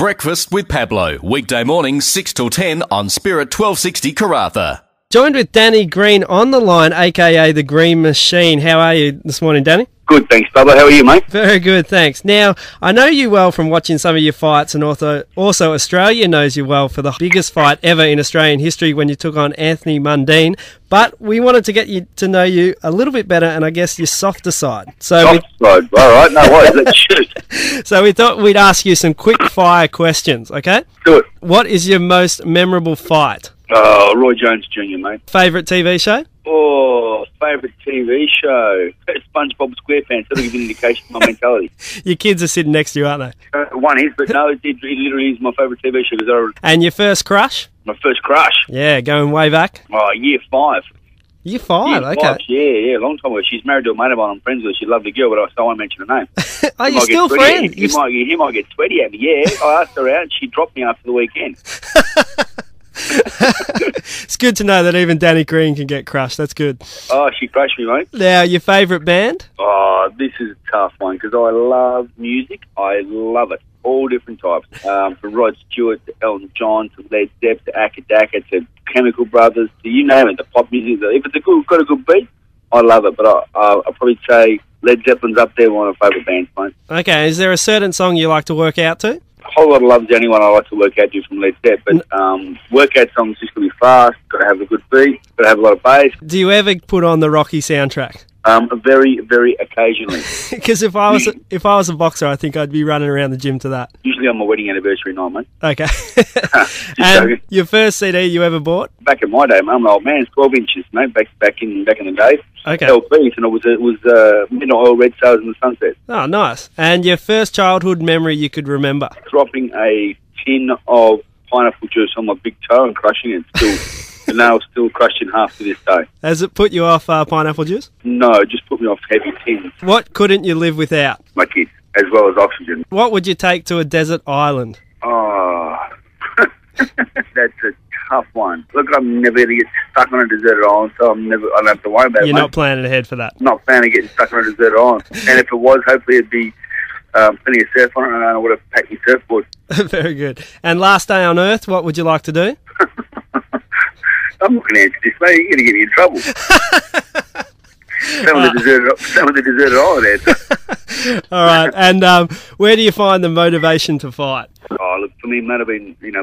Breakfast with Pablo, weekday mornings 6 till 10 on Spirit 1260 Karratha. Joined with Danny Green on the line, a.k.a. the Green Machine. How are you this morning, Danny? Good, thanks, Pablo. How are you, mate? Very good, thanks. Now, I know you well from watching some of your fights, and also Australia knows you well for the biggest fight ever in Australian history when you took on Anthony Mundine. But we wanted to get you to know you a little bit better, and I guess your softer side. Side, all right, no worries, let's shoot. So we thought we'd ask you some quick-fire questions, okay? Do it. What is your most memorable fight? Roy Jones Jr., mate. Favourite TV show? Oh, favourite TV show? SpongeBob SquarePants. That'll give you an indication of my mentality. Your kids are sitting next to you, aren't they? One is, but no, it literally is my favourite TV show. And your first crush? My first crush? Yeah, going way back? Year 5. Year 5, okay. Yeah, long time ago. She's married to a mate of mine. I'm friends with her. She's a lovely girl, but I won't mention her name. Are you still friends? He might get sweaty at me, yeah. I asked her out and she dropped me after the weekend. It's good to know that even Danny Green can get crushed. That's good. Oh, she crushed me, mate. Now, your favourite band? Oh, this is a tough one because I love music. I love it. All different types. From Rod Stewart to Elton John to Led Zepp to Akadaka to Chemical Brothers to you name it, the pop music. If it's got a good beat, I love it. But I'll probably say Led Zeppelin's up there, one of my favourite bands, mate. Okay, is there a certain song you like to work out to? A whole lot of love to anyone I like to work out to from Led Zepp, but workout songs just got to be fast, got to have a good beat, got to have a lot of bass. Do you ever put on the Rocky soundtrack? Very, very occasionally. Because if I was a boxer, I think I'd be running around the gym to that. Usually on my wedding anniversary night, mate. Okay. And your first CD you ever bought? Back in my day, mate, I'm an old man. It's 12 inches, mate. Back in the day. Okay. LPs, and it was Midnight Oil, Red Stars in the Sunset. Oh, nice. And your first childhood memory you could remember? Dropping a tin of pineapple juice on my big toe and crushing it. The nail's still crushed in half to this day. Has it put you off pineapple juice? No, it just put me off heavy tins. What couldn't you live without? My kids, as well as oxygen. What would you take to a desert island? Oh, that's a tough one. Look, I'm never going to get stuck on a desert island, so I don't have to worry about it. You're not planning ahead for that? Not planning on getting stuck on a desert island. And if it was, hopefully it'd be plenty of surf on it, and I would have packed my surfboard. Very good. And last day on Earth, what would you like to do? I'm not going to answer this, mate. You're going to get me in trouble. Some of the deserted island answer. All right. And where do you find the motivation to fight? Oh, look, for me, mate, I've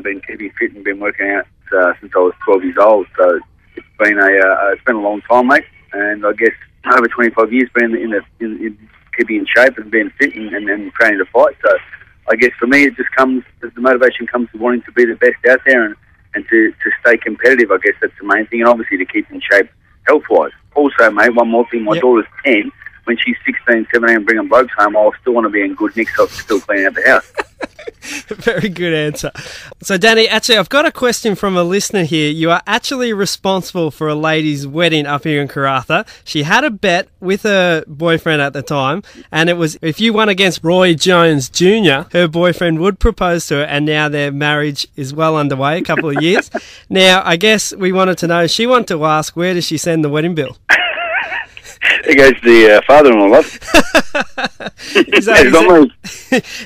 been keeping fit and been working out since I was 12 years old. So it's been a long time, mate. And I guess over 25 years being in keeping in shape and being fit and training to fight. So I guess for me, the motivation comes to wanting to be the best out there and to stay competitive. I guess that's the main thing, and obviously to keep in shape health-wise. Also, mate, one more thing, my daughter's 10. When she's 16, 17 and bringing blokes home, I'll still want to be in good nick, so I'm still cleaning out the house. Very good answer. So, Danny, actually, I've got a question from a listener here. You are actually responsible for a lady's wedding up here in Karratha. She had a bet with her boyfriend at the time, and it was if you won against Roy Jones Jr., her boyfriend would propose to her, and now their marriage is well underway, a couple of years. Now, I guess we wanted to know, she wanted to ask, where does she send the wedding bill? It goes to the father-in-law, love.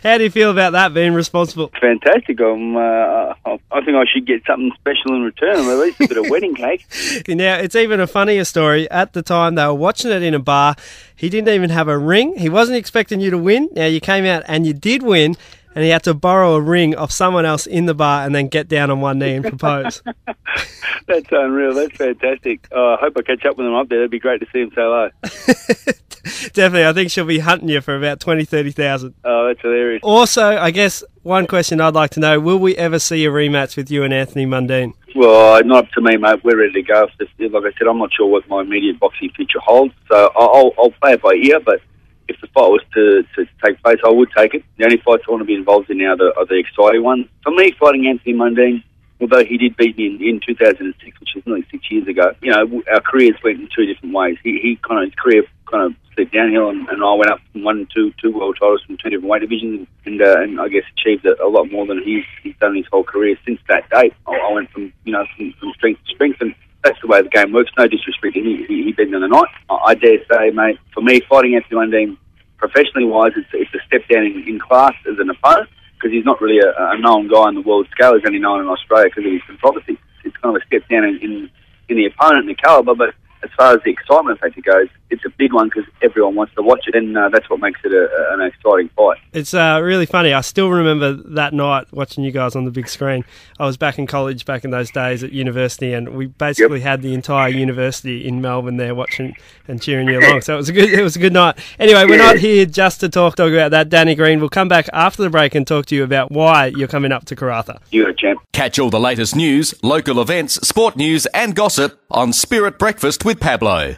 How do you feel about that, being responsible? Fantastic. I think I should get something special in return, at least a bit of wedding cake. Now, it's even a funnier story. At the time, they were watching it in a bar. He didn't even have a ring. He wasn't expecting you to win. Now, you came out and you did win, and he had to borrow a ring off someone else in the bar and then get down on one knee and propose. That's unreal. That's fantastic. I hope I catch up with him up there. That'd be great to see him say hello. Definitely. I think she'll be hunting you for about 20,000, 30,000. Oh, that's hilarious. Also, I guess one question I'd like to know, will we ever see a rematch with you and Anthony Mundine? Well, not up to me, mate. We're ready to go. Like I said, I'm not sure what my immediate boxing future holds, so I'll play it by ear, but if the fight was to take place, I would take it. The only fights I want to be involved in now are the exciting ones. For me, fighting Anthony Mundine, although he did beat me in 2006, which was nearly 6 years ago, our careers went in two different ways. His career kind of slid downhill, and I went up from one and two world titles from two different weight divisions, and I guess achieved a lot more than he's done his whole career since that date. I went from strength to strength, and that's the way the game works. No disrespect to him, he beat me on the night. I dare say, mate, for me, fighting Anthony Mundine, professionally wise, it's a step down in class as an opponent, because he's not really a known guy on the world scale. He's only known in Australia because of his controversy. It's kind of a step down in the opponent and the calibre, but as far as the excitement factor goes, it's a big one because everyone wants to watch it, and that's what makes it an exciting fight. It's really funny. I still remember that night watching you guys on the big screen. I was back in college back in those days at university, and we basically had the entire university in Melbourne there watching and cheering you along. So it was a good night. Anyway, we're not here just to talk about that, Danny Green. We'll come back after the break and talk to you about why you're coming up to Karratha. You're a champ. Catch all the latest news, local events, sport news and gossip on Spirit Breakfast with Pablo.